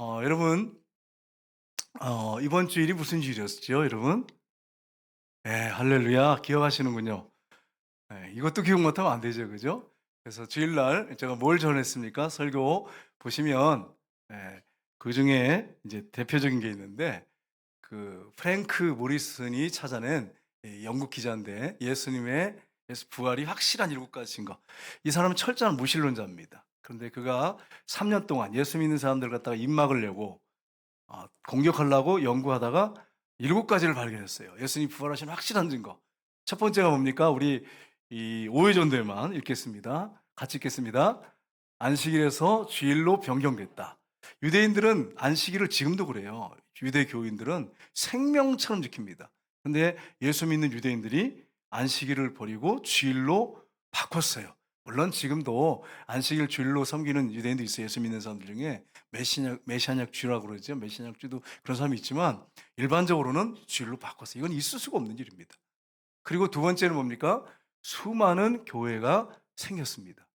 여러분, 이번 주일이 무슨 주일이었죠, 여러분? 예, 할렐루야. 기억하시는군요. 예, 이것도 기억 못하면 안 되죠, 그죠? 그래서 주일날 제가 뭘 전했습니까? 설교 보시면, 예, 그 중에 이제 대표적인 게 있는데, 그 프랭크 모리슨이 찾아낸 이 영국 기자인데, 예수 부활이 확실한 일곱 가지 증거. 이 사람은 철저한 무신론자입니다. 그런데 그가 3년 동안 예수 믿는 사람들 갖다가 입 막으려고 공격하려고 연구하다가 7가지를 발견했어요. 예수님이 부활하신 확실한 증거. 첫 번째가 뭡니까? 우리 이 5회 전도에만 읽겠습니다. 같이 읽겠습니다. 안식일에서 주일로 변경됐다. 유대인들은 안식일을 지금도 그래요. 유대 교인들은 생명처럼 지킵니다. 근데 예수 믿는 유대인들이 안식일을 버리고 주일로 바꿨어요. 물론 지금도 안식일 주일로 섬기는 유대인도 있어요. 예수 믿는 사람들 중에 메시아적 주라고 그러죠. 메시아적 주도 그런 사람이 있지만 일반적으로는 주일로 바꿨어요. 이건 있을 수가 없는 일입니다. 그리고 두 번째는 뭡니까? 수많은 교회가 생겼습니다.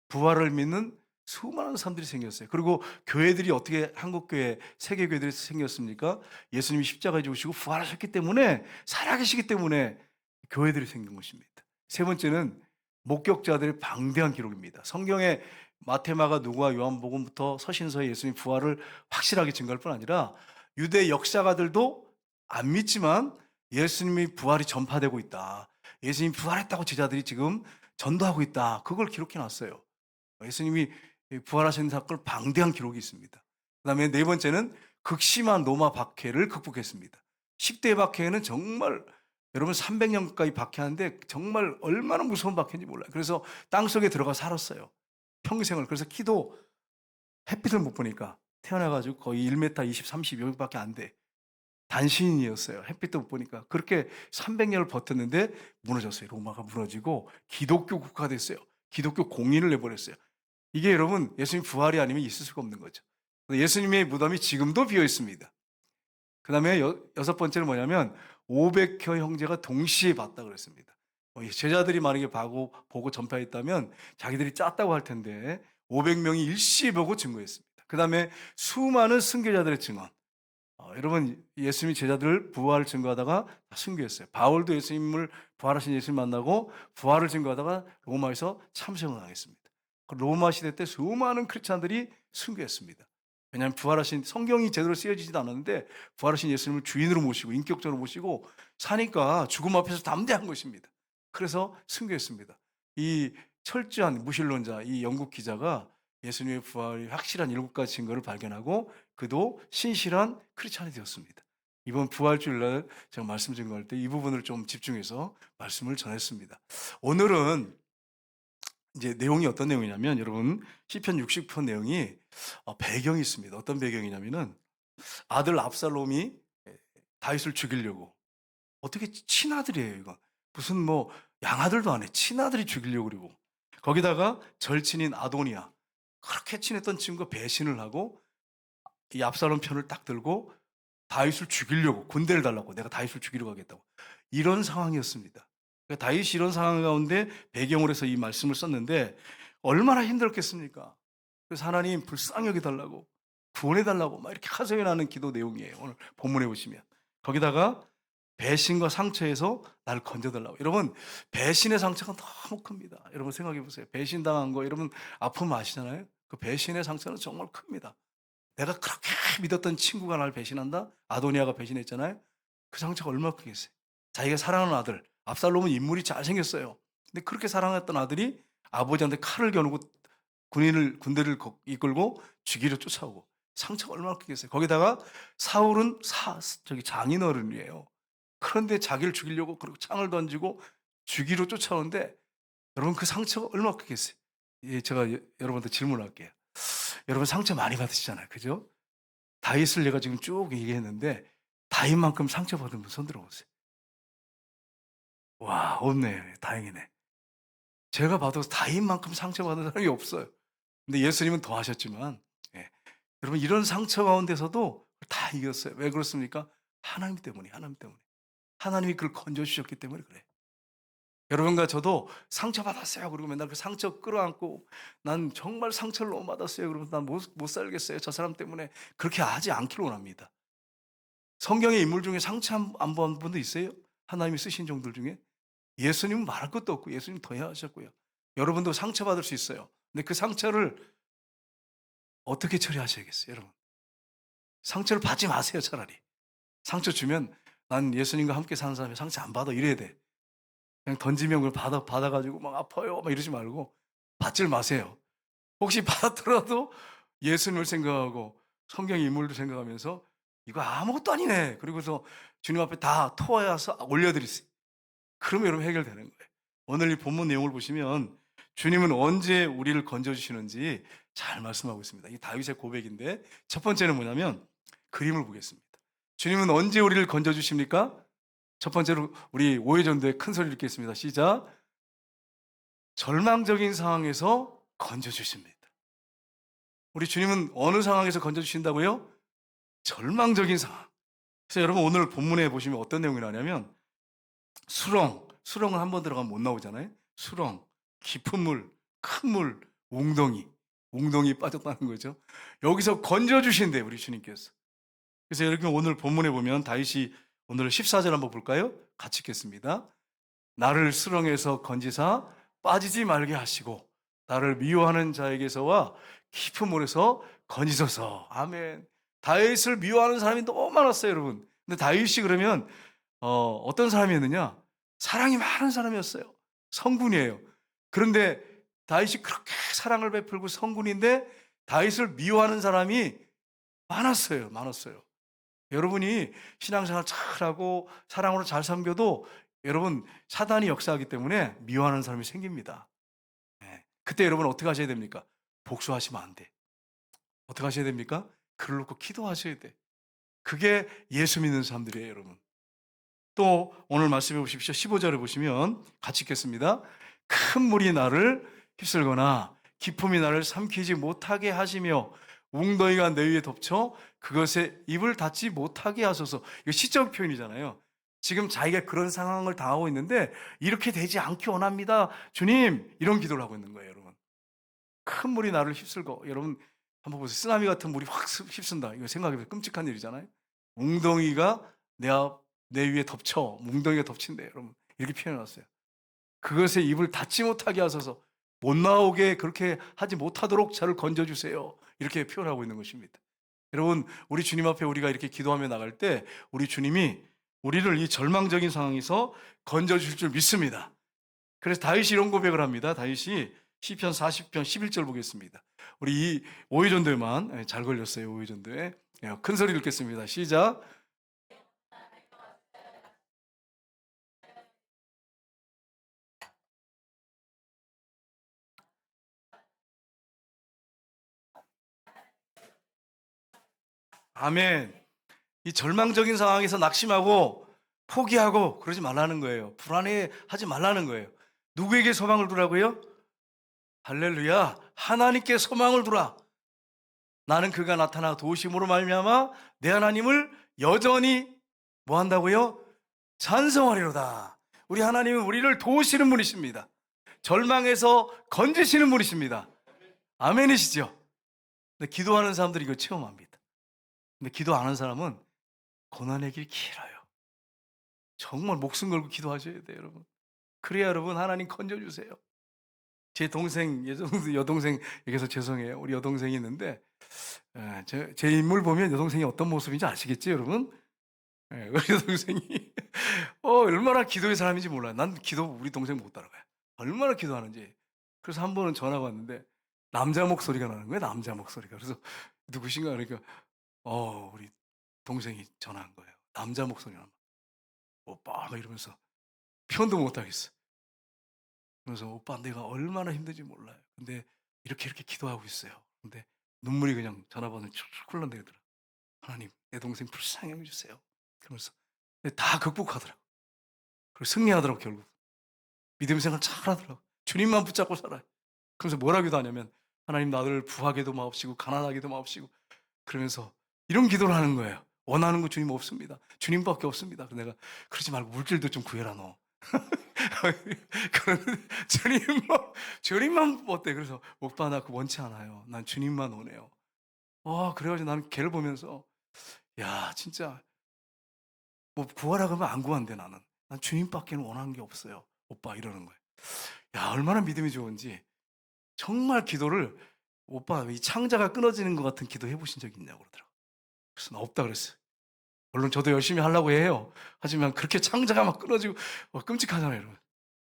부활을 믿는 수많은 사람들이 생겼어요. 그리고 교회들이 어떻게 한국 교회, 세계 교회들이 생겼습니까? 예수님이 십자가에 죽으시고 부활하셨기 때문에, 살아계시기 때문에 교회들이 생긴 것입니다. 세 번째는 목격자들의 방대한 기록입니다. 성경에 마테마가 누가 요한복음부터 서신서에 예수님 부활을 확실하게 증거할 뿐 아니라 유대 역사가들도 안 믿지만 예수님이 부활이 전파되고 있다. 예수님이 부활했다고 제자들이 지금 전도하고 있다. 그걸 기록해 놨어요. 예수님이 부활하신 사건 방대한 기록이 있습니다. 그다음에 네 번째는 극심한 로마 박해를 극복했습니다. 10대 박해는 정말 여러분 300년 가까이 박해하는데 정말 얼마나 무서운 박해인지 몰라요. 그래서 땅속에 들어가 살았어요. 평생을. 그래서 키도 햇빛을 못 보니까 태어나 가지고 거의 1m 20, 30 여기밖에 안 돼. 단신이었어요. 햇빛도 못 보니까. 그렇게 300년을 버텼는데 무너졌어요. 로마가 무너지고 기독교 국가가 됐어요. 기독교 공인을 내버렸어요. 이게 여러분 예수님 부활이 아니면 있을 수가 없는 거죠. 예수님의 무덤이 지금도 비어 있습니다. 그다음에 여섯 번째는 뭐냐면 500여 형제가 동시에 봤다 그랬습니다. 이 제자들이 만약에 보고 전파했다면 자기들이 짰다고 할 텐데 500명이 일시에 보고 증거했습니다. 그다음에 수많은 순교자들의 증언. 여러분 예수님이 제자들 부활을 증거하다가 다 순교했어요. 바울도 예수님을 부활하신 예수님 만나고 부활을 증거하다가 로마에서 참생을 당했습니다. 그 로마 시대 때 수많은 크리스찬들이 순교했습니다. 왜냐하면 부활하신 성경이 제대로 쓰여지지도 않았는데 부활하신 예수님을 주인으로 모시고 인격적으로 모시고 사니까 죽음 앞에서 담대한 것입니다. 그래서 순교했습니다. 이 철저한 무신론자 이 영국 기자가 예수님의 부활이 확실한 7가지 증거를 발견하고 그도 신실한 크리스찬이 되었습니다. 이번 부활주일날 제가 말씀 증거할 때 이 부분을 좀 집중해서 말씀을 전했습니다. 오늘은 이제 내용이 어떤 내용이냐면 여러분 시편 60편 내용이 배경이 있습니다. 어떤 배경이냐면은 아들 압살롬이 다윗을 죽이려고 어떻게 친아들이에요, 이거. 무슨 뭐 양아들도 아니에요. 친아들이 죽이려고 그러고 거기다가 절친인 아도니아 그렇게 친했던 친구가 배신을 하고 이 압살롬 편을 딱 들고 다윗을 죽이려고 군대를 달라고 내가 다윗을 죽이러 가겠다고 이런 상황이었습니다. 그러니까 다윗이 이런 상황 가운데 배경으로 해서 이 말씀을 썼는데 얼마나 힘들었겠습니까? 그래서 하나님 불쌍히 여겨 달라고 구원해 달라고 막 이렇게 하소연 나는 기도 내용이에요. 오늘 본문에 보시면 거기다가 배신과 상처에서 나를 건져 달라고. 여러분 배신의 상처가 너무 큽니다. 여러분 생각해 보세요. 배신당한 거 여러분 아픔 아시잖아요. 그 배신의 상처는 정말 큽니다. 내가 그렇게 믿었던 친구가 나를 배신한다? 아도니아가 배신했잖아요. 그 상처가 얼마나 크겠어요. 자기가 사랑하는 아들, 압살롬은 인물이 잘생겼어요. 근데 그렇게 사랑했던 아들이 아버지한테 칼을 겨누고 군대를 이끌고 죽이려 쫓아오고 상처가 얼마나 크겠어요. 거기다가 사울은 장인어른이에요. 그런데 자기를 죽이려고 그리고 창을 던지고 죽이러 쫓아오는데 여러분 그 상처가 얼마나 크겠어요. 예, 제가 여러분한테 질문할게요. 여러분 상처 많이 받으시잖아요. 그죠? 다윗을 내가 지금 쭉 얘기했는데 다윗만큼 상처받은 분 손 들어보세요. 와, 없네. 다행이네. 제가 봐도 다윗만큼 상처받은 사람이 없어요. 근데 예수님은 더 하셨지만 예. 여러분 이런 상처 가운데서도 다 이겼어요. 왜 그렇습니까? 하나님 때문에. 하나님이 그걸 건져 주셨기 때문에 그래요. 여러분과 저도 상처받았어요. 그리고 맨날 그 상처 끌어안고 난 정말 상처를 너무 받았어요. 그러면 난 못 살겠어요. 저 사람 때문에. 그렇게 하지 않기를 원합니다. 성경의 인물 중에 상처 안 받은 분도 있어요? 하나님이 쓰신 종들 중에? 예수님은 말할 것도 없고 예수님 더 해하셨고요. 여러분도 상처받을 수 있어요. 근데 그 상처를 어떻게 처리하셔야겠어요, 여러분? 상처를 받지 마세요, 차라리. 상처 주면 난 예수님과 함께 사는 사람이 상처 안 받아 이래야 돼. 그냥 던지면 그걸 받아가지고 막 아파요 막 이러지 말고 받질 마세요. 혹시 받았더라도 예수님을 생각하고 성경 인물도 생각하면서 이거 아무것도 아니네. 그리고서 주님 앞에 다 토하여서 올려드리세요. 그러면 여러분 해결되는 거예요. 오늘 이 본문 내용을 보시면 주님은 언제 우리를 건져주시는지 잘 말씀하고 있습니다. 이 다윗의 고백인데 첫 번째는 뭐냐면 그림을 보겠습니다. 주님은 언제 우리를 건져주십니까? 첫 번째로 우리 오해전도에 큰 소리 읽겠습니다. 시작. 절망적인 상황에서 건져주십니다. 우리 주님은 어느 상황에서 건져주신다고요? 절망적인 상황. 그래서 여러분 오늘 본문에 보시면 어떤 내용이 나냐면 수렁을 한 번 들어가면 못 나오잖아요. 수렁, 깊은 물, 큰 물, 웅덩이 빠졌다는 거죠. 여기서 건져주신대요, 우리 주님께서. 그래서 이렇게 오늘 본문에 보면 다윗이 오늘 14절 한번 볼까요? 같이 읽겠습니다. 나를 수렁에서 건지사 빠지지 말게 하시고 나를 미워하는 자에게서와 깊은 물에서 건지소서. 아멘. 다윗을 미워하는 사람이 너무 많았어요, 여러분. 근데 다윗이 그러면 어떤 사람이었느냐? 사랑이 많은 사람이었어요. 성군이에요. 그런데 다윗이 그렇게 사랑을 베풀고 성군인데 다윗을 미워하는 사람이 많았어요. 여러분이 신앙생활 잘하고 사랑으로 잘 섬겨도 여러분 사단이 역사하기 때문에 미워하는 사람이 생깁니다. 예. 그때 여러분 어떻게 하셔야 됩니까? 복수하시면 안 돼. 어떻게 하셔야 됩니까? 글을 놓고 기도하셔야 돼. 그게 예수 믿는 사람들이에요, 여러분. 또 오늘 말씀해 보십시오. 15절에 보시면 같이 읽겠습니다. 큰 물이 나를 휩쓸거나 깊음이 나를 삼키지 못하게 하시며 웅덩이가 내 위에 덮쳐 그것에 입을 닫지 못하게 하소서. 이거 시적 표현이잖아요. 지금 자기가 그런 상황을 당하고 있는데 이렇게 되지 않기 원합니다. 주님, 이런 기도를 하고 있는 거예요, 여러분. 큰 물이 나를 휩쓸고, 여러분 한번 보세요. 쓰나미 같은 물이 확 휩쓴다. 이거 생각해보세요. 끔찍한 일이잖아요. 웅덩이가 내 위에 덮쳐, 웅덩이가 덮친대요, 여러분. 이렇게 표현해놨어요. 그것에 입을 닫지 못하게 하소서. 못 나오게 그렇게 하지 못하도록 저를 건져주세요. 이렇게 표현하고 있는 것입니다. 여러분, 우리 주님 앞에 우리가 이렇게 기도하며 나갈 때 우리 주님이 우리를 이 절망적인 상황에서 건져주실 줄 믿습니다. 그래서 다윗이 이런 고백을 합니다. 다윗이 시편 40편 11절 보겠습니다. 우리 이 오해전도에만 잘 걸렸어요. 오해전도에. 큰 소리 읽겠습니다. 시작. 아멘. 이 절망적인 상황에서 낙심하고 포기하고 그러지 말라는 거예요. 불안해하지 말라는 거예요. 누구에게 소망을 두라고요? 할렐루야. 하나님께 소망을 두라. 나는 그가 나타나 도우심으로 말미암아 내 하나님을 여전히 뭐 한다고요? 찬송하리로다. 우리 하나님은 우리를 도우시는 분이십니다. 절망에서 건지시는 분이십니다. 아멘이시죠? 근데 기도하는 사람들이 이거 체험합니다. 근데 기도 안 하는 사람은 고난의 길이 길어요. 정말 목숨 걸고 기도하셔야 돼요, 여러분. 그래야 여러분 하나님 건져주세요. 제 동생, 여동생에게서 죄송해요. 우리 여동생이 있는데 제 인물 보면 여동생이 어떤 모습인지 아시겠죠, 여러분? 우리 여동생이 얼마나 기도의 사람인지 몰라요. 난 기도 우리 동생 못 따라가요. 얼마나 기도하는지. 그래서 한 번은 전화가 왔는데 남자 목소리가 나는 거예요, 남자 목소리가. 그래서 누구신가 그러니까 우리 동생이 전화한 거예요. 남자 목소리가 나면 오빠 막 이러면서 표현도 못 하겠어. 그래서 오빠 내가 얼마나 힘든지 몰라요. 근데 이렇게 기도하고 있어요. 근데 눈물이 그냥 전화번호에 쭉 흘러내리더라. 하나님, 내 동생 불쌍히 해주세요. 그러면서 다 극복하더라고. 그리고 승리하더라고 결국. 믿음 생활 잘하더라고. 주님만 붙잡고 살아요. 그러면서 뭐라 기도하냐면 하나님 나를 부하게도 마옵시고 가난하게도 마옵시고 그러면서 이런 기도를 하는 거예요. 원하는 거 주님 없습니다. 주님밖에 없습니다. 그래서 내가 그러지 말고 물질도 좀 구해라 너. 그런데 주님만 어때? 그래서 오빠 나 그 원치 않아요. 난 주님만 원해요. 그래가지고 나는 걔를 보면서 야 진짜 뭐 구하라 그러면 안 구한대 나는. 난 주님밖에는 원하는 게 없어요. 오빠 이러는 거예요. 야 얼마나 믿음이 좋은지 정말 기도를 오빠 이 창자가 끊어지는 것 같은 기도 해보신 적 있냐고 그러더라고. 그래서 나 없다 그랬어요. 물론 저도 열심히 하려고 해요. 하지만 그렇게 창자가 막 끊어지고 끔찍하잖아요, 여러분.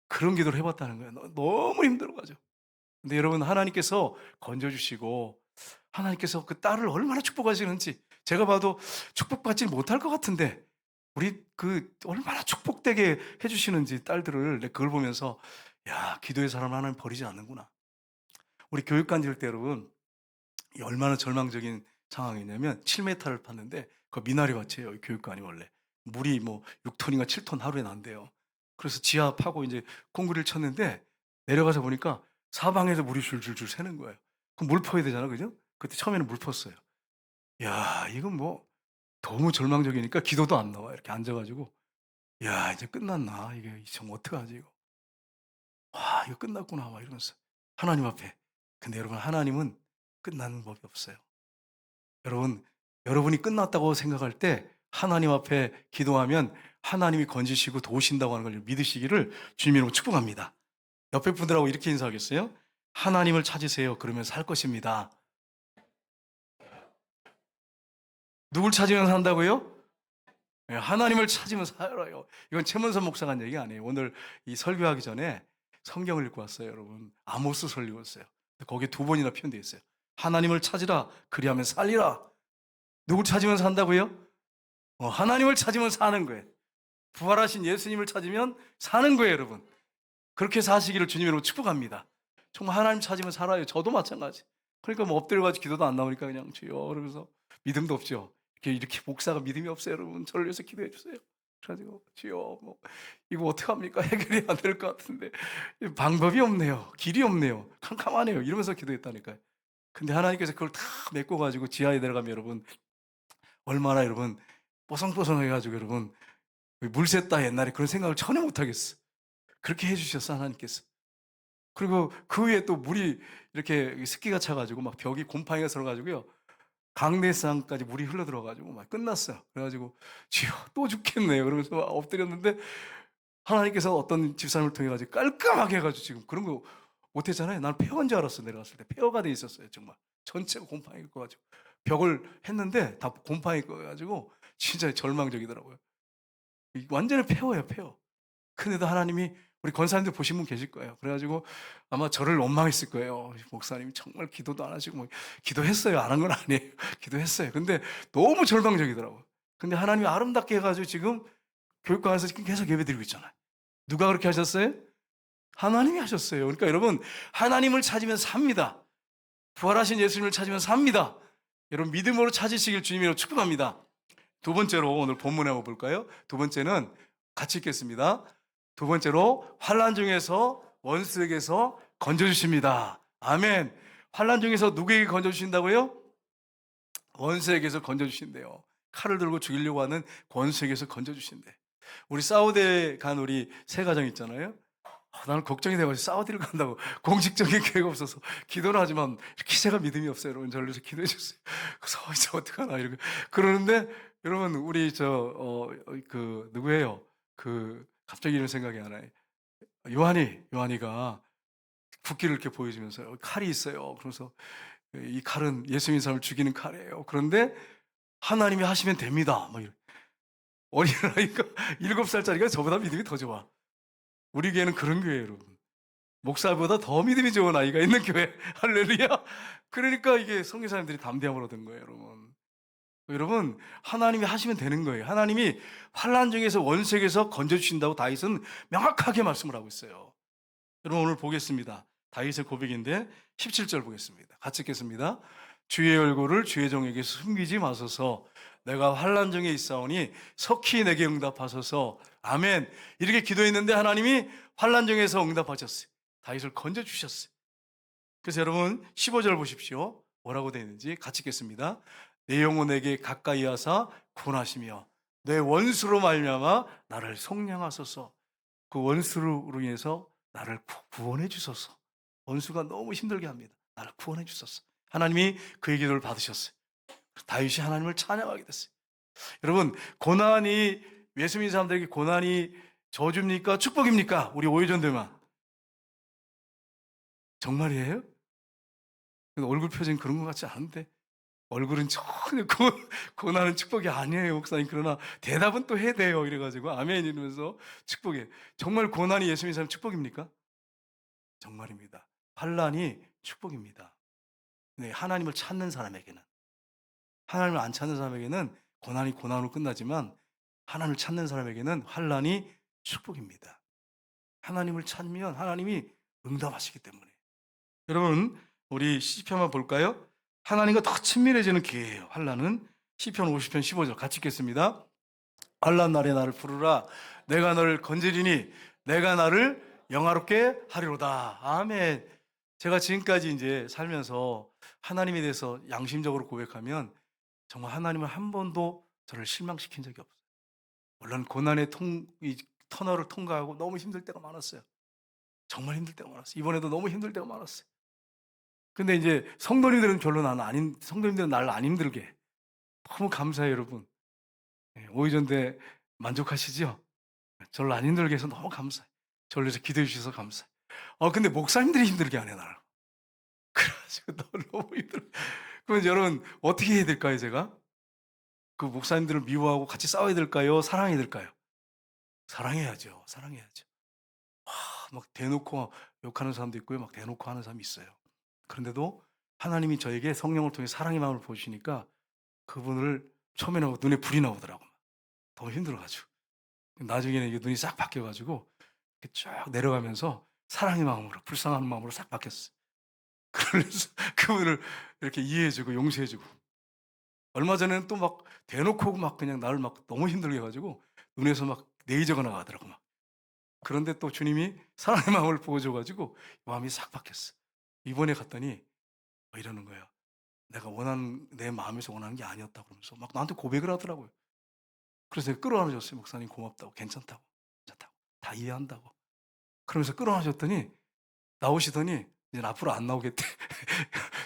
그런 기도를 해봤다는 거예요. 너무 힘들어가지고. 근데 여러분 하나님께서 건져주시고 하나님께서 그 딸을 얼마나 축복하시는지 제가 봐도 축복받지 못할 것 같은데 우리 그 얼마나 축복되게 해주시는지 딸들을 그걸 보면서 야 기도의 사람을 하나님 버리지 않는구나. 우리 교육관 될 때 여러분 이 얼마나 절망적인 상황이냐면 7m를 팠는데 그 미나리 밭이에요. 이 교육관이 원래 물이 뭐 6톤인가 7톤 하루에 난대요. 그래서 지하 파고 이제 콘크리트를 쳤는데 내려가서 보니까 사방에서 물이 줄줄줄 새는 거예요. 그럼 물 퍼야 되잖아, 그죠? 그때 처음에는 물 펐어요. 야, 이건 뭐 너무 절망적이니까 기도도 안 나와. 이렇게 앉아가지고 야, 이제 끝났나? 이게 정말 어떡하지 이거? 와, 이거 끝났구나. 막 이러면서 하나님 앞에. 근데 여러분 하나님은 끝나는 법이 없어요. 여러분, 여러분이 끝났다고 생각할 때 하나님 앞에 기도하면 하나님이 건지시고 도우신다고 하는 걸 믿으시기를 주님 이름으로 축복합니다. 옆에 분들하고 이렇게 인사하겠어요? 하나님을 찾으세요. 그러면 살 것입니다. 누굴 찾으면 산다고요? 예, 하나님을 찾으면 살아요. 이건 최문선 목사가 한 얘기 아니에요. 오늘 이 설교하기 전에 성경을 읽고 왔어요, 여러분. 아모스 설 읽었어요. 거기에 두 번이나 표현되어 있어요. 하나님을 찾으라. 그리하면 살리라. 누굴 찾으면 산다고요? 하나님을 찾으면 사는 거예요. 부활하신 예수님을 찾으면 사는 거예요, 여러분. 그렇게 사시기를 주님 이름으로 축복합니다. 정말 하나님 찾으면 살아요. 저도 마찬가지. 그러니까 뭐 엎드려가지고 기도도 안 나오니까 그냥 주여 그러면서 믿음도 없죠. 이렇게 목사가 믿음이 없어요, 여러분. 저를 위해서 기도해 주세요. 그래가지고 주여 뭐 이거 어떻게 합니까? 해결이 안 될 것 같은데 방법이 없네요. 길이 없네요. 캄캄하네요. 이러면서 기도했다니까요. 근데 하나님께서 그걸 다 메꿔가지고 지하에 내려가면 여러분 얼마나 여러분 뽀송뽀송해가지고 여러분 물 샜다 옛날에 그런 생각을 전혀 못하겠어. 그렇게 해주셨어 하나님께서. 그리고 그 위에 또 물이 이렇게 습기가 차가지고 막 벽이 곰팡이가 들어가지고요. 강내상까지 물이 흘러 들어가지고 막 끝났어요. 그래가지고 주여 또 죽겠네요. 그러면서 막 엎드렸는데 하나님께서 어떤 집사람을 통해 가지고 깔끔하게 해가지고 지금 그런 거 못했잖아요. 나는 폐허인 줄 알았어. 내려갔을 때 폐허가 돼 있었어요. 정말 전체가 곰팡이 꺼가지고 벽을 했는데 다 곰팡이 꺼가지고 진짜 절망적이더라고요. 완전히 폐허예요, 폐허. 근데도 하나님이 우리 권사님들 보신 분 계실 거예요. 그래가지고 아마 저를 원망했을 거예요. 목사님이 정말 기도도 안 하시고 뭐 기도했어요. 안 한 건 아니에요. 기도했어요. 근데 너무 절망적이더라고요. 근데 하나님이 아름답게 해가지고 지금 교육관에서 지금 계속 예배드리고 있잖아요. 누가 그렇게 하셨어요? 하나님이 하셨어요. 그러니까 여러분 하나님을 찾으면 삽니다. 부활하신 예수님을 찾으면 삽니다. 여러분 믿음으로 찾으시길 주님으로 축복합니다. 두 번째로 오늘 본문에 한번 볼까요? 두 번째는 같이 읽겠습니다. 두 번째로 환난 중에서 원수에게서 건져주십니다. 아멘. 환난 중에서 누구에게 건져주신다고요? 원수에게서 건져주신대요. 칼을 들고 죽이려고 하는 원수에게서 건져주신대. 우리 사우디에 간 우리 세 가정 있잖아요. 나는 걱정이 돼가지고 사우디를 간다고 공식적인 계획 없어서 기도를 하지만 이렇게 제가 믿음이 없어요. 여러분 저를 위해서 기도해 주세요. 그래서 이제 어떡하나 이렇게 그러는데 여러분 우리 그 누구예요? 그 갑자기 이런 생각이 안 나요. 요한이가 붓기를 이렇게 보여주면서 칼이 있어요. 그래서 이 칼은 예수님 사람을 죽이는 칼이에요. 그런데 하나님이 하시면 됩니다. 막 이런 어린아이가 7살짜리가 저보다 믿음이 더 좋아. 우리 교회는 그런 교회예요, 여러분. 목사보다 더 믿음이 좋은 아이가 있는 교회. 할렐루야. 그러니까 이게 선교사님들이 담대함을 얻은 거예요, 여러분. 여러분, 하나님이 하시면 되는 거예요. 하나님이 환난 중에서 원색에서 건져주신다고 다윗은 명확하게 말씀을 하고 있어요. 여러분 오늘 보겠습니다. 다윗의 고백인데 17절 보겠습니다. 같이 읽겠습니다. 주의 얼굴을 주의 종에게 숨기지 마소서. 내가 환난 중에 있사오니 속히 내게 응답하소서. 아멘. 이렇게 기도했는데 하나님이 환난 중에서 응답하셨어요. 다윗을 건져주셨어요. 그래서 여러분 15절 보십시오. 뭐라고 되어 있는지 같이 읽겠습니다. 내 영혼에게 가까이 하사 구원하시며 내 원수로 말미암아 나를 속량하소서. 그 원수로 인해서 나를 구원해 주소서. 원수가 너무 힘들게 합니다. 나를 구원해 주소서. 하나님이 그의 기도를 받으셨어요. 다윗이 하나님을 찬양하게 됐어요. 여러분, 고난이 예수 믿는 사람들에게 고난이 저주입니까? 축복입니까? 우리 오해전되만 정말이에요? 얼굴 표정이 그런 것 같지 않은데 얼굴은 전혀 고난은 축복이 아니에요, 목사님. 그러나 대답은 또 해야 돼요. 이래가지고 아멘 이러면서 축복해. 정말 고난이 예수 믿는 사람 축복입니까? 정말입니다. 환난이 축복입니다. 근데 하나님을 찾는 사람에게는, 하나님을 안 찾는 사람에게는 고난이 고난으로 끝나지만 하나님을 찾는 사람에게는 환난이 축복입니다. 하나님을 찾으면 하나님이 응답하시기 때문에. 여러분, 우리 시편 한번 볼까요? 하나님과 더 친밀해지는 기회예요. 환난은. 시편 50편 15절 같이 읽겠습니다. 환난 날에 나를 부르라. 내가 너를 건지리니 내가 나를 영화롭게 하리로다. 아멘. 제가 지금까지 이제 살면서 하나님에 대해서 양심적으로 고백하면 정말 하나님은 한 번도 저를 실망시킨 적이 없어요. 물론 고난의 이 터널을 통과하고 너무 힘들 때가 많았어요. 정말 힘들 때가 많았어요. 이번에도 너무 힘들 때가 많았어요. 근데 이제 성도님들은 별로 성도님들은 나를 안 힘들게 해. 너무 감사해요, 여러분. 예, 오이전대 만족하시죠? 저를 안 힘들게 해서 너무 감사해요. 저를 위해서 기도해 주셔서 감사해요. 근데 목사님들이 힘들게 하네, 나를. 그래가지고 너무 힘들어. 그러면 여러분, 어떻게 해야 될까요, 제가? 그 목사님들을 미워하고 같이 싸워야 될까요? 사랑해야 될까요? 사랑해야죠. 사랑해야죠. 막 대놓고 욕하는 사람도 있고요. 막 대놓고 하는 사람이 있어요. 그런데도 하나님이 저에게 성령을 통해 사랑의 마음을 보여주시니까 그분을 처음에는 눈에 불이 나오더라고요. 너무 힘들어가지고. 나중에는 이게 눈이 싹 바뀌어가지고 이렇게 쭉 내려가면서 사랑의 마음으로, 불쌍한 마음으로 싹 바뀌었어요. 그래서 그분을 이렇게 이해해주고 용서해주고. 얼마 전에는 또 막 대놓고 막 그냥 나를 막 너무 힘들게 해가지고 눈에서 막 레이저가 나가더라고 막. 그런데 또 주님이 사랑의 마음을 보여줘가지고 마음이 싹 바뀌었어. 이번에 갔더니 이러는 거예요. 내가 내 마음에서 원하는 게 아니었다 그러면서 막 나한테 고백을 하더라고요. 그래서 내가 끌어안아줬어요. 목사님 고맙다고, 괜찮다고, 괜찮다고, 다 이해한다고. 그러면서 끌어안아줬더니 나오시더니 이제 앞으로 안 나오겠대.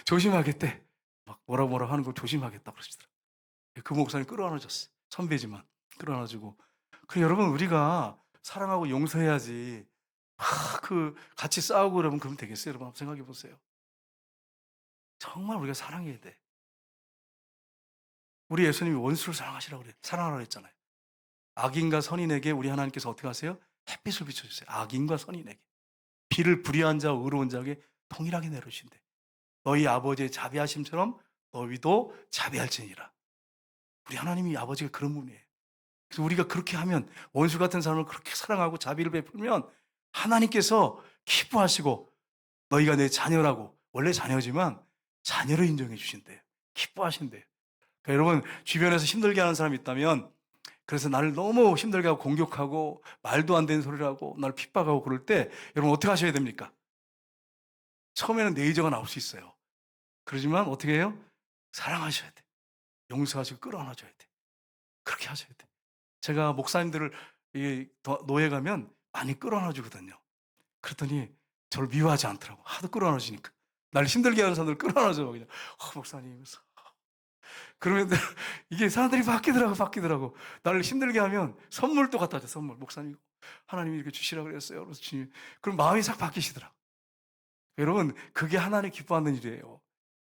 조심하겠대. 막 뭐라 하는 거 조심하겠다 그러시더라고요. 그 목사님 끌어안아줬어요. 선배지만 끌어안아주고. 여러분, 우리가 사랑하고 용서해야지. 같이 싸우고 그러면 되겠어요? 여러분, 한번 생각해 보세요. 정말 우리가 사랑해야 돼. 우리 예수님이 원수를 사랑하시라고 그래요. 사랑하라고 했잖아요. 악인과 선인에게 우리 하나님께서 어떻게 하세요? 햇빛을 비춰주세요. 악인과 선인에게. 비를 불의한 자와 의로운 자에게 동일하게 내려주신대. 너희 아버지의 자비하심처럼 너희도 자비할지니라. 우리 하나님이 아버지가 그런 분이에요. 그래서 우리가 그렇게 하면, 원수 같은 사람을 그렇게 사랑하고 자비를 베풀면 하나님께서 기뻐하시고 너희가 내 자녀라고, 원래 자녀지만 자녀로 인정해 주신대요. 기뻐하신대요. 그러니까 여러분, 주변에서 힘들게 하는 사람이 있다면, 그래서 나를 너무 힘들게 하고 공격하고 말도 안 되는 소리를 하고 나를 핍박하고 그럴 때 여러분 어떻게 하셔야 됩니까? 처음에는 레이저가 나올 수 있어요. 그러지만 어떻게 해요? 사랑하셔야 돼. 용서하시고 끌어안아줘야 돼. 그렇게 하셔야 돼. 제가 목사님들을 노예 가면 많이 끌어안아 주거든요. 그랬더니 저를 미워하지 않더라고. 하도 끌어안아 주니까. 나를 힘들게 하는 사람들을 끌어안아 줘. 그냥 목사님 하면서. 그러면 이게 사람들이 바뀌더라고. 나를 힘들게 하면 선물도 갖다 줘. 선물. 목사님 하나님이 이렇게 주시라고 그랬어요. 그래서 주님. 그럼 마음이 싹 바뀌시더라. 여러분, 그게 하나님 기뻐하는 일이에요.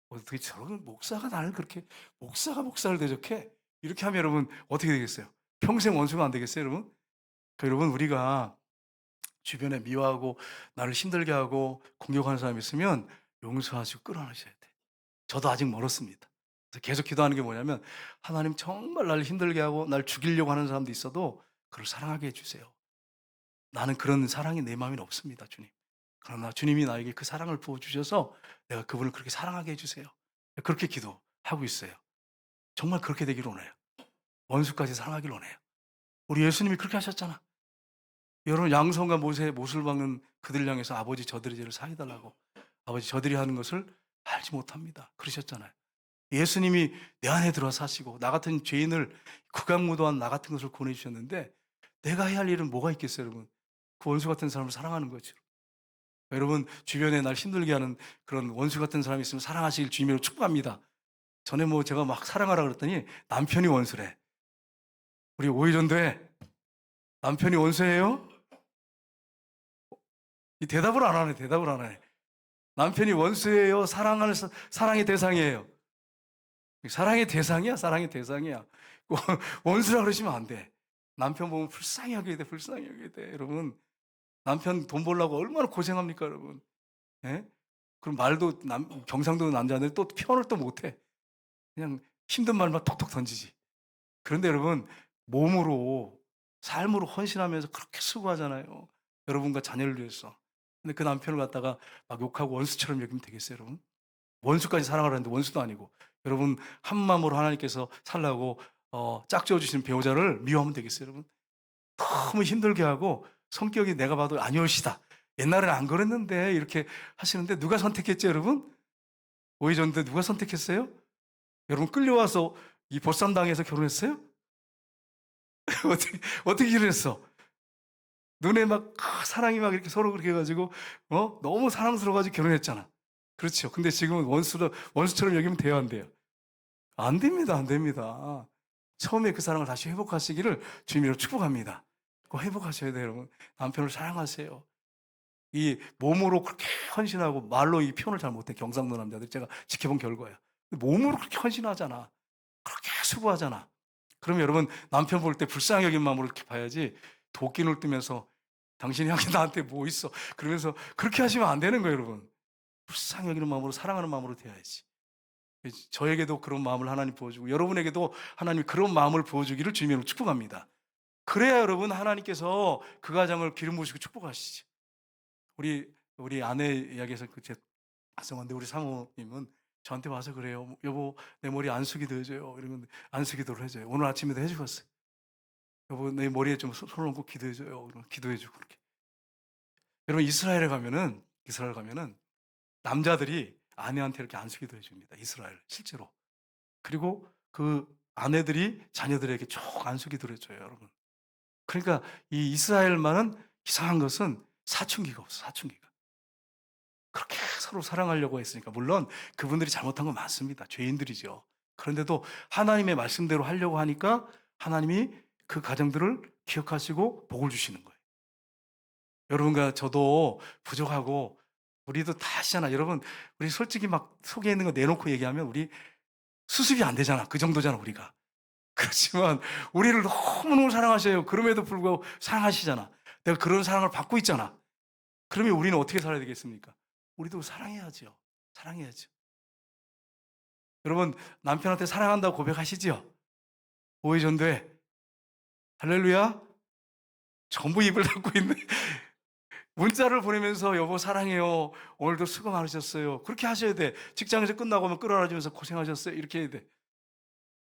어떻게 저런 목사가 나를 그렇게, 목사를 대적해? 이렇게 하면 여러분 어떻게 되겠어요? 평생 원수가 안 되겠어요, 여러분? 여러분, 우리가 주변에 미워하고 나를 힘들게 하고 공격하는 사람이 있으면 용서하시고 끌어안으셔야 돼. 저도 아직 멀었습니다. 그래서 계속 기도하는 게 뭐냐면, 하나님 정말 나를 힘들게 하고 날 죽이려고 하는 사람도 있어도 그를 사랑하게 해주세요. 나는 그런 사랑이 내 마음에 없습니다, 주님. 그러나 주님이 나에게 그 사랑을 부어주셔서 내가 그분을 그렇게 사랑하게 해주세요. 그렇게 기도하고 있어요. 정말 그렇게 되기를 원해요. 원수까지 사랑하기를 원해요. 우리 예수님이 그렇게 하셨잖아. 여러분, 양손과 못을 박는 그들 향해서 아버지 저들의 죄를 사해달라고, 아버지 저들이 하는 것을 알지 못합니다 그러셨잖아요. 예수님이 내 안에 들어와 사시고 나 같은 죄인을, 극악무도한 나 같은 것을 구원해 주셨는데 내가 해야 할 일은 뭐가 있겠어요, 여러분? 그 원수 같은 사람을 사랑하는 거죠. 여러분 주변에 날 힘들게 하는 그런 원수 같은 사람이 있으면 사랑하시길 주님으로 축복합니다. 전에 뭐 제가 막 사랑하라 그랬더니 남편이 원수래. 우리 오해전도에 남편이 원수예요? 이 대답을 안 하네. 대답을 안 하네. 남편이 원수예요? 사랑의 대상이에요? 사랑의 대상이야. 사랑의 대상이야. 원수라 그러시면 안 돼. 남편 보면 불쌍히 하게 돼. 불쌍히 하게 돼. 여러분 남편 돈 벌려고 얼마나 고생합니까 여러분. 예? 그럼 말도 경상도 남자들 또 표현을 또 못해. 그냥 힘든 말만 톡톡 던지지. 그런데 여러분 몸으로 삶으로 헌신하면서 그렇게 수고하잖아요. 여러분과 자녀를 위해서. 근데 그 남편을 갖다가 막 욕하고 원수처럼 여기면 되겠어요, 여러분? 원수까지 사랑하라는데 원수도 아니고. 여러분 한 마음으로 하나님께서 살라고 짝지어 주시는 배우자를 미워하면 되겠어요, 여러분? 너무 힘들게 하고 성격이 내가 봐도 아니올시다. 옛날에는 안 그랬는데 이렇게 하시는데 누가 선택했죠, 여러분? 오해전대 누가 선택했어요? 여러분 끌려와서 이 보쌈당해서 결혼했어요? 어떻게 결혼했어? 눈에 막 사랑이 막 이렇게 서로 그렇게 해가지고 너무 사랑스러워가지고 결혼했잖아. 그렇죠. 근데 지금은 원수처럼 여기면 돼요, 안 돼요? 안 됩니다, 안 됩니다. 처음에 그 사랑을 다시 회복하시기를 주님으로 축복합니다. 꼭 회복하셔야 돼요, 여러분. 남편을 사랑하세요. 이 몸으로 그렇게 헌신하고 말로 이 표현을 잘 못해 경상도 남자들 제가 지켜본 결과예요. 몸으로 그렇게 헌신하잖아. 그렇게 수고하잖아. 그러면 여러분 남편 볼 때 불쌍히 여긴 마음으로 이렇게 봐야지 도끼를 뜨면서 당신이 하긴 나한테 뭐 있어 그러면서 그렇게 하시면 안 되는 거예요, 여러분. 불쌍히 여기는 마음으로 사랑하는 마음으로 대해야지. 저에게도 그런 마음을 하나님 부어주고 여러분에게도 하나님이 그런 마음을 부어주기를 주님으로 축복합니다. 그래야 여러분 하나님께서 그 가정을 기름 부으시고 축복하시죠. 우리 아내 이야기에서 그제 성한데 우리 사모님은 저한테 와서 그래요. 여보 내 머리 안수기도 해줘요. 이러면 안수기도를 해줘요. 오늘 아침에도 해주었어요. 여보 내 머리에 좀 손을 얹고 기도해줘요. 그러면 기도해주고 그렇게. 여러분 이스라엘 가면은 남자들이 아내한테 이렇게 안수기도 해줍니다. 이스라엘 실제로. 그리고 그 아내들이 자녀들에게 쭉 안수기도를 해줘요, 여러분. 그러니까 이 이스라엘만은 이상한 것은 사춘기가 없어, 사춘기가. 그렇게 서로 사랑하려고 했으니까 물론 그분들이 잘못한 건 많습니다. 죄인들이죠. 그런데도 하나님의 말씀대로 하려고 하니까 하나님이 그 가정들을 기억하시고 복을 주시는 거예요. 여러분과 저도 부족하고 우리도 다 하시잖아. 여러분 우리 솔직히 막 속에 있는 거 내놓고 얘기하면 우리 수습이 안 되잖아. 그 정도잖아 우리가. 그렇지만 우리를 너무너무 사랑하셔요. 그럼에도 불구하고 사랑하시잖아. 내가 그런 사랑을 받고 있잖아. 그러면 우리는 어떻게 살아야 되겠습니까? 우리도 사랑해야죠. 사랑해야죠. 여러분 남편한테 사랑한다고 고백하시죠? 오해전도에 할렐루야. 전부 입을 닫고 있네. 문자를 보내면서 여보 사랑해요. 오늘도 수고 많으셨어요. 그렇게 하셔야 돼. 직장에서 끝나고 오면 끌어안아주면서 고생하셨어요. 이렇게 해야 돼.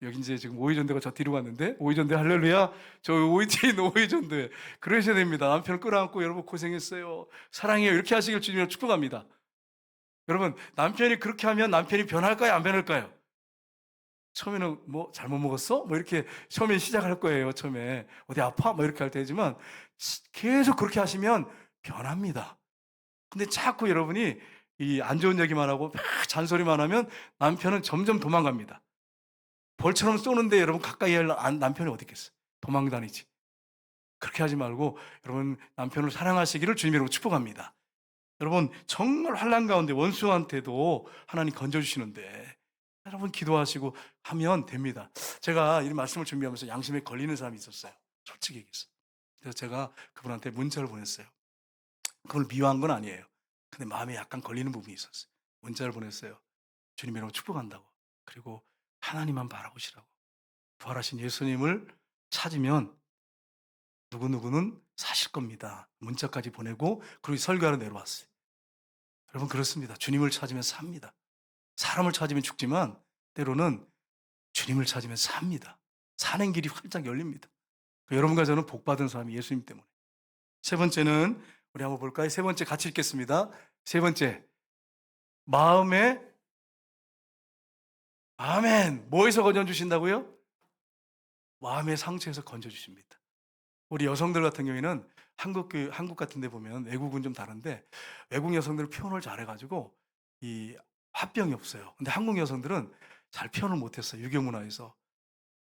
여기 이제 지금 오해전도가 저 뒤로 갔는데 오해전도 할렐루야. 저 오이티에 있는 오해전도에 그러셔야 됩니다. 남편을 끌어안고 여러분 고생했어요. 사랑해요. 이렇게 하시길 주님으로 축복합니다. 여러분 남편이 그렇게 하면 남편이 변할까요? 안 변할까요? 처음에는 뭐 잘못 먹었어? 뭐 이렇게 처음에 시작할 거예요. 처음에 어디 아파? 뭐 이렇게 할 때지만 계속 그렇게 하시면 변합니다. 근데 자꾸 여러분이 이 안 좋은 얘기만 하고 막 잔소리만 하면 남편은 점점 도망갑니다. 벌처럼 쏘는데 여러분 가까이 할 남편이 어디 있겠어? 도망다니지. 그렇게 하지 말고 여러분 남편을 사랑하시기를 주님으로 축복합니다. 여러분 정말 환난 가운데 원수한테도 하나님 건져주시는데 여러분 기도하시고 하면 됩니다. 제가 이 말씀을 준비하면서 양심에 걸리는 사람이 있었어요. 솔직히 얘기해서. 그래서 제가 그분한테 문자를 보냈어요. 그걸 미워한 건 아니에요. 근데 마음에 약간 걸리는 부분이 있었어요. 문자를 보냈어요. 주님 이름으로 축복한다고. 그리고 하나님만 바라보시라고. 부활하신 예수님을 찾으면 누구누구는 사실 겁니다. 문자까지 보내고 그리고 설교하러 내려왔어요. 여러분 그렇습니다. 주님을 찾으면 삽니다. 사람을 찾으면 죽지만 때로는 주님을 찾으면 삽니다. 사는 길이 활짝 열립니다. 여러분과 저는 복받은 사람이 예수님 때문에. 세 번째는 우리 한번 볼까요? 세 번째 같이 읽겠습니다. 세 번째 마음에 아멘. 뭐에서 건져주신다고요? 마음의 상처에서 건져주십니다. 우리 여성들 같은 경우에는 한국 같은 데 보면 외국은 좀 다른데 외국 여성들은 표현을 잘해 가지고 이 화병이 없어요. 근데 한국 여성들은 잘 표현을 못 했어요, 유교 문화에서.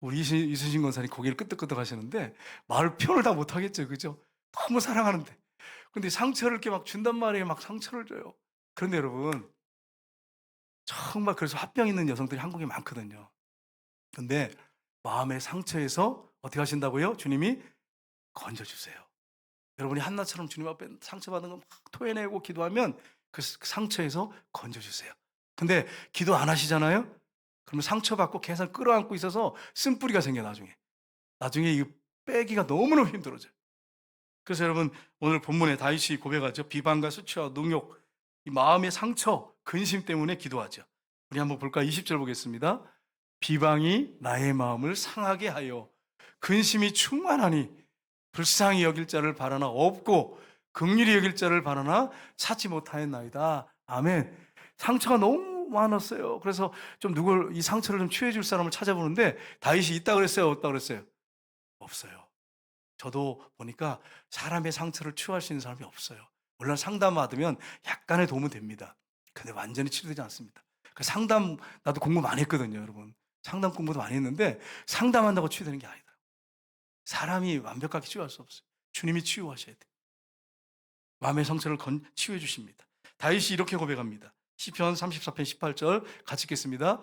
우리 이순신 권사님 고개를 끄덕끄덕 하시는데 말 표현을 다 못 하겠죠. 그죠? 너무 사랑하는데. 근데 상처를 이렇게 막 준단 말이에요. 막 상처를 줘요. 그런데 여러분, 정말 그래서 화병 있는 여성들이 한국에 많거든요. 근데 마음의 상처에서 어떻게 하신다고요? 주님이 건져 주세요. 여러분이 한나처럼 주님 앞에 상처받은 거 막 토해내고 기도하면 그 상처에서 건져 주세요. 근데 기도 안 하시잖아요? 그러면 상처받고 계속 끌어안고 있어서 쓴뿌리가 생겨 나중에. 나중에 이 빼기가 너무너무 힘들어져요. 그래서 여러분 오늘 본문에 다윗이 고백하죠. 비방과 수치와 능욕, 이 마음의 상처, 근심 때문에 기도하죠. 우리 한번 볼까요? 20절 보겠습니다. 비방이 나의 마음을 상하게 하여 근심이 충만하니 불쌍히 여길 자를 바라나 없고 긍휼히 여길 자를 바라나 찾지 못하였나이다. 아멘. 상처가 너무 많았어요. 그래서 좀 누굴 이 상처를 좀 치유해 줄 사람을 찾아보는데 다윗이 있다 그랬어요? 없다 그랬어요? 없어요. 저도 보니까 사람의 상처를 치유할 수 있는 사람이 없어요. 물론 상담 받으면 약간의 도움은 됩니다. 근데 완전히 치료되지 않습니다. 그 상담 나도 공부 많이 했거든요, 여러분. 상담 공부도 많이 했는데 상담한다고 치유되는 게 아니다. 사람이 완벽하게 치유할 수 없어요. 주님이 치유하셔야 돼요. 마음의 상처를 치유해 주십니다. 다윗이 이렇게 고백합니다. 시편 34편 18절 같이 읽겠습니다.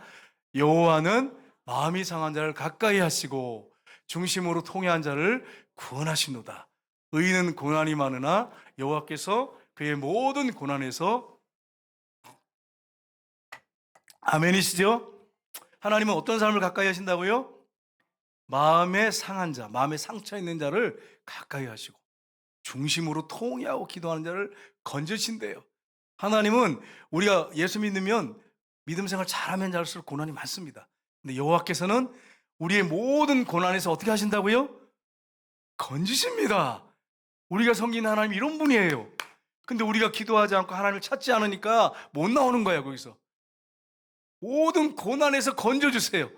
여호와는 마음이 상한 자를 가까이 하시고 중심으로 통회한 자를 구원하시노다. 의인은 고난이 많으나 여호와께서 그의 모든 고난에서 아멘이시죠? 하나님은 어떤 사람을 가까이 하신다고요? 마음에 상한 자, 마음에 상처 있는 자를 가까이 하시고 중심으로 통회하고 기도하는 자를 건져신대요. 하나님은 우리가 예수 믿으면 믿음 생활 잘하면 잘할수록 고난이 많습니다. 근데 여호와께서는 우리의 모든 고난에서 어떻게 하신다고요? 건지십니다. 우리가 섬기는 하나님 이런 분이에요. 근데 우리가 기도하지 않고 하나님을 찾지 않으니까 못 나오는 거야, 거기서. 모든 고난에서 건져주세요.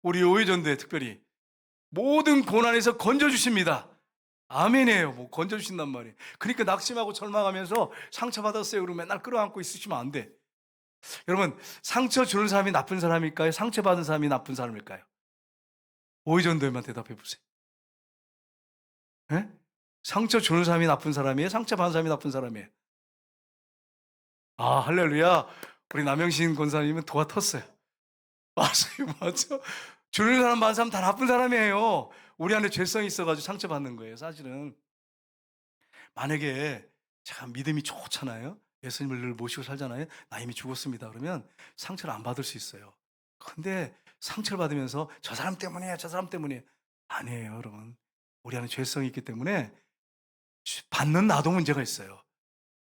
우리 오해전도에 특별히. 모든 고난에서 건져주십니다. 아멘이에요. 뭐 건져주신단 말이에요. 그러니까 낙심하고 절망하면서 상처받았어요. 그러고 맨날 끌어안고 있으시면 안 돼. 여러분, 상처 주는 사람이 나쁜 사람일까요? 상처받은 사람이 나쁜 사람일까요? 오해전도에만 대답해 보세요. 예? 상처 주는 사람이 나쁜 사람이에요? 상처받은 사람이 나쁜 사람이에요? 아, 할렐루야. 우리 남영신 권사님은 도와 텄어요. 맞아요, 맞아. 주는 사람, 받은 사람 다 나쁜 사람이에요. 우리 안에 죄성이 있어가지고 상처받는 거예요, 사실은. 만약에 제가 믿음이 좋잖아요. 예수님을 늘 모시고 살잖아요. 나 이미 죽었습니다. 그러면 상처를 안 받을 수 있어요. 근데 상처를 받으면서 저 사람 때문이에요, 저 사람 때문이에요. 아니에요, 여러분. 우리 안에 죄성이 있기 때문에 받는 나도 문제가 있어요.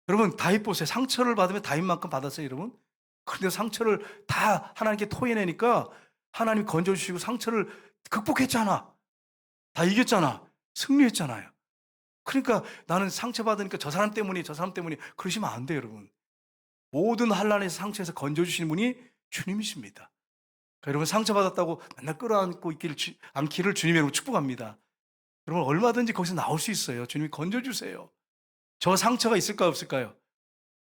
여러분, 다윗 보세요. 상처를 받으면 다윗만큼 받았어요, 여러분? 그런데 상처를 다 하나님께 토해내니까 하나님 건져주시고 상처를 극복했잖아. 다 이겼잖아. 승리했잖아요. 그러니까 나는 상처받으니까 저 사람 때문이, 저 사람 때문이 그러시면 안 돼요, 여러분. 모든 환란에서 상처에서 건져주시는 분이 주님이십니다. 그러니까 여러분 상처받았다고 맨날 끌어안고 않기를 주님의 이름으로 축복합니다. 여러분 얼마든지 거기서 나올 수 있어요. 주님이 건져주세요. 저 상처가 있을까요, 없을까요?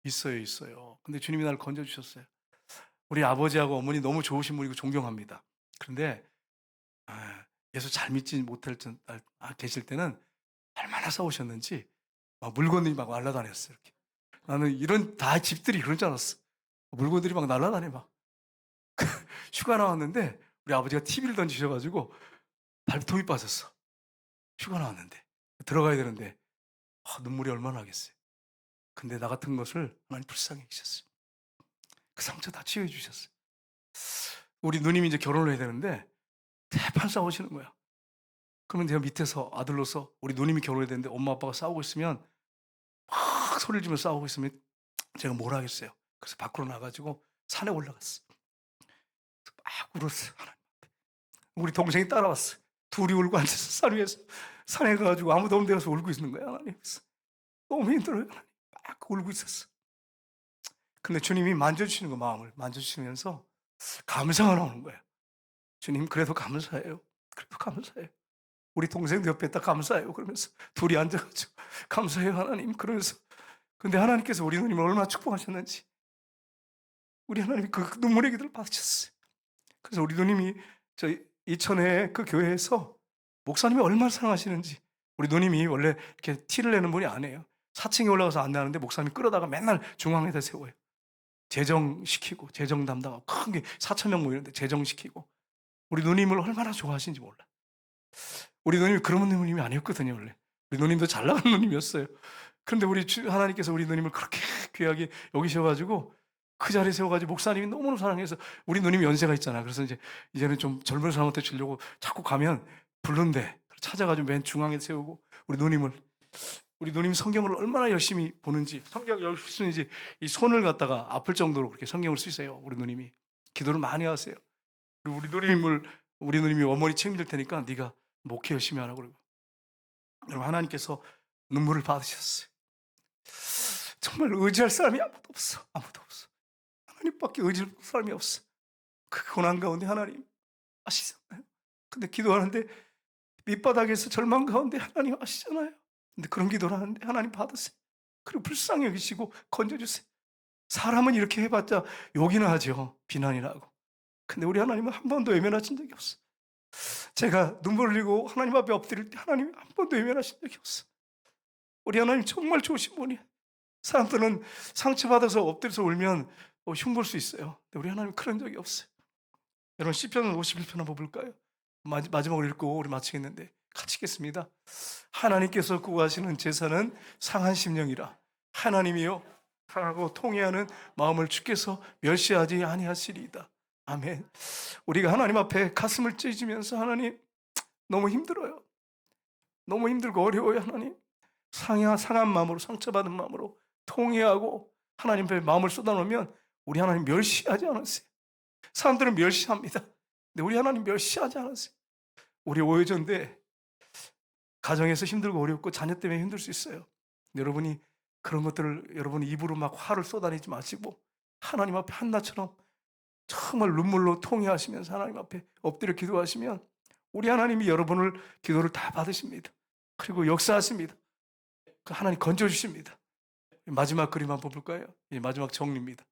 있어요, 있어요. 근데 주님이 나를 건져주셨어요. 우리 아버지하고 어머니 너무 좋으신 분이고 존경합니다. 그런데 예수 잘 믿지 못할 계실 때는 얼마나 싸우셨는지 막 물건들이 막 날아다녔어요. 이렇게. 나는 이런 다 집들이 그런 줄 알았어. 물건들이 막 날아다녀 막. 휴가 나왔는데 우리 아버지가 TV를 던지셔가지고 발톱이 빠졌어. 휴가 나왔는데 들어가야 되는데 눈물이 얼마나 나겠어요. 근데 나 같은 것을 하나님 불쌍히 여기셨어요. 그 상처 다 치유해 주셨어요. 우리 누님이 이제 결혼을 해야 되는데 대판 싸우시는 거야. 그러면 제가 밑에서 아들로서 우리 누님이 결혼해야 되는데 엄마 아빠가 싸우고 있으면 막 소리를 지면서 싸우고 있으면 제가 뭘 하겠어요. 그래서 밖으로 나가지고 산에 올라갔어. 막 울었어요. 하나님 앞에. 우리 동생이 따라왔어요. 둘이 울고 앉아서 산 위에서 산에 가가지고 아무도 없는 데 가서 울고 있는 거야. 하나님. 너무 힘들어요. 하나님. 막 울고 있었어. 근데 주님이 만져주시는 거 마음을 만져주시면서 감사가 나오는 거예요. 주님 그래도 감사해요. 그래도 감사해요. 우리 동생도 옆에 딱 감사해요. 그러면서 둘이 앉아가지고 감사해요 하나님. 그러면서 근데 하나님께서 우리 누님을 얼마나 축복하셨는지 우리 하나님이 그 눈물의 기도를 받으셨어요. 그래서 우리 누님이 저 이천에 그 교회에서 목사님이 얼마나 사랑하시는지 우리 누님이 원래 이렇게 티를 내는 분이 아니에요. 4층에 올라가서 안내하는데 목사님이 끌어다가 맨날 중앙에다 세워요. 재정시키고 재정 담당하고 큰 게 4천 명 모이는데 재정시키고 우리 누님을 얼마나 좋아하시는지 몰라. 우리 누님이 그런 누님이 아니었거든요 원래. 우리 누님도 잘 나가는 누님이었어요. 그런데 우리 하나님께서 우리 누님을 그렇게 귀하게 여기셔가지고 그 자리에 세워가지고 목사님이 너무너무 사랑해서 우리 누님이 연세가 있잖아. 그래서 이제는 좀 젊은 사람한테 주려고 자꾸 가면 부른대. 찾아가지고 맨 중앙에 세우고 우리 누님 성경을 얼마나 열심히 보는지 성경 열심히 이 손을 갖다가 아플 정도로 그렇게 성경을 쓰세요. 우리 누님이 기도를 많이 하세요. 그리고 우리 누님이 어머니 책임질 테니까 네가 목회 열심히 하라고 그러고 여러분 하나님께서 눈물을 받으셨어요. 정말 의지할 사람이 아무도 없어. 하나님밖에 의지할 사람이 없어. 그 고난 가운데 하나님 아시잖아요. 근데 기도하는데 밑바닥에서 절망 가운데 하나님 아시잖아요. 근데 그런 기도를 하는데 하나님 받으세요. 그리고 불쌍히 여기시고 건져주세요. 사람은 이렇게 해봤자 욕이나 하죠. 비난이나 하고. 근데 우리 하나님은 한 번도 외면하신 적이 없어. 제가 눈물 흘리고 하나님 앞에 엎드릴 때 하나님이 한 번도 외면하신 적이 없어. 우리 하나님 정말 좋으신 분이에요. 사람들은 상처받아서 엎드려서 울면 흉볼 수 있어요. 근데 우리 하나님 그런 적이 없어요. 여러분 시편 51편 한번 볼까요? 마지막으로 읽고 우리 마치겠는데 같이 읽겠습니다. 하나님께서 구하시는 제사는 상한 심령이라. 하나님이여 상하고 통회하는 마음을 주께서 멸시하지 아니하시리이다. 아멘. 우리가 하나님 앞에 가슴을 찢으면서 하나님 너무 힘들어요. 너무 힘들고 어려워요. 하나님 상한 마음으로 상처받은 마음으로 통회하고 하나님 앞에 마음을 쏟아놓으면 우리 하나님 멸시하지 않으세요. 사람들은 멸시합니다. 근데 우리 하나님 멸시하지 않으세요. 우리 오해전대 가정에서 힘들고 어렵고 자녀 때문에 힘들 수 있어요. 여러분이 그런 것들을 여러분 입으로 막 화를 쏟아내지 마시고 하나님 앞에 한나처럼 정말 눈물로 통회하시면서 하나님 앞에 엎드려 기도하시면 우리 하나님이 여러분을 기도를 다 받으십니다. 그리고 역사하십니다. 하나님 건져주십니다. 마지막 그림 한번 볼까요? 마지막 정리입니다.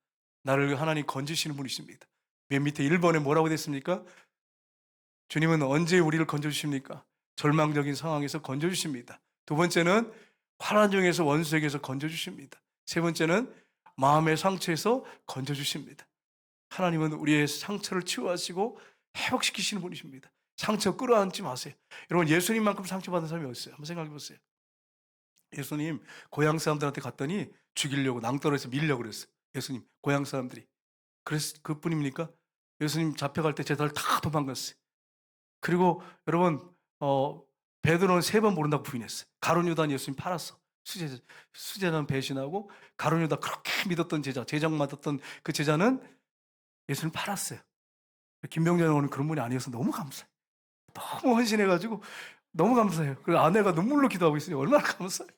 나를 하나님 건지시는 분이십니다. 맨 밑에 1번에 뭐라고 됐습니까? 주님은 언제 우리를 건져주십니까? 절망적인 상황에서 건져주십니다. 두 번째는 환난 중에서 원수에게서 건져주십니다. 세 번째는 마음의 상처에서 건져주십니다. 하나님은 우리의 상처를 치유하시고 회복시키시는 분이십니다. 상처 끌어안지 마세요. 여러분 예수님만큼 상처받은 사람이 어딨어요? 한번 생각해 보세요. 예수님 고향 사람들한테 갔더니 죽이려고 낭떠러지에서 밀려고 그랬어요. 예수님 고향 사람들이. 그래서 그뿐입니까? 예수님 잡혀갈 때 제자들 다 도망갔어요. 그리고 여러분 베드로는 3번 모른다고 부인했어요. 가룟 유다는 예수님 팔았어. 수제자는 배신하고 가룟 유다 그렇게 믿었던 제자, 제정 맞았던 그 제자는 예수님 팔았어요. 김병재 의원은 그런 분이 아니어서 너무 감사해요. 너무 헌신해가지고 너무 감사해요. 그리고 아내가 눈물로 기도하고 있으니 얼마나 감사해요.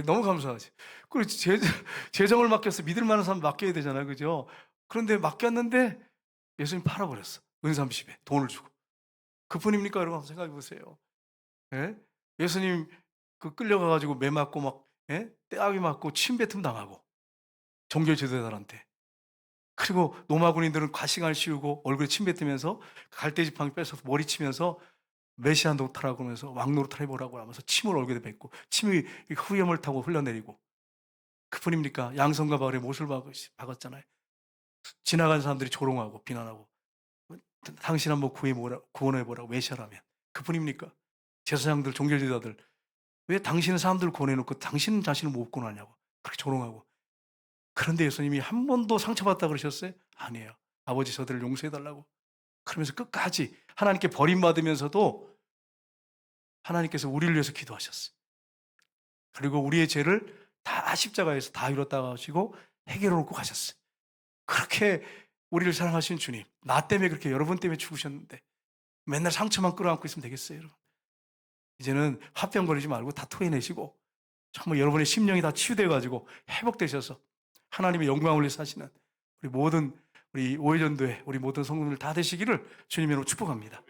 너무 감사하지. 그리고 재정을 맡겨서 믿을 만한 사람 맡겨야 되잖아요. 그죠? 그런데 맡겼는데 예수님 팔아버렸어. 은삼십에 돈을 주고. 그뿐입니까? 여러분 한번 생각해 보세요. 예? 예수님 그 끌려가가지고 매 맞고 막 떼아기 맞고 침뱉음 당하고 종교 지도자들한테. 그리고 로마 군인들은 가시관을 씌우고 얼굴에 침 뱉으면서 갈대지팡이 뺏어서 머리 치면서 메시아 노타라고 하면서 왕노릇 해보라고 하면서 침을 얼굴에 뱉고 침이 후염을 타고 흘러내리고 그뿐입니까? 양손과 발에 못을 박았잖아요. 지나간 사람들이 조롱하고 비난하고 당신 한번 구원해보라고 메시아라면 그뿐입니까? 제사장들 종교지도자들 왜 당신은 사람들을 구원해놓고 당신은 자신을 못 구원하냐고 그렇게 조롱하고 그런데 예수님이 한 번도 상처받았다 그러셨어요? 아니에요. 아버지 저들을 용서해달라고 그러면서 끝까지 하나님께 버림받으면서도 하나님께서 우리를 위해서 기도하셨어요. 그리고 우리의 죄를 다 십자가에서 다 이뤘다고 하시고 해결해 놓고 가셨어요. 그렇게 우리를 사랑하신 주님, 나 때문에 그렇게 여러분 때문에 죽으셨는데 맨날 상처만 끌어안고 있으면 되겠어요, 여러분? 이제는 화병 거리지 말고 다 토해내시고 정말 여러분의 심령이 다 치유돼가지고 회복되셔서 하나님의 영광을 위해 사시는 우리 오해전도회 우리 모든 성도들 다 되시기를 주님의 이름으로 축복합니다.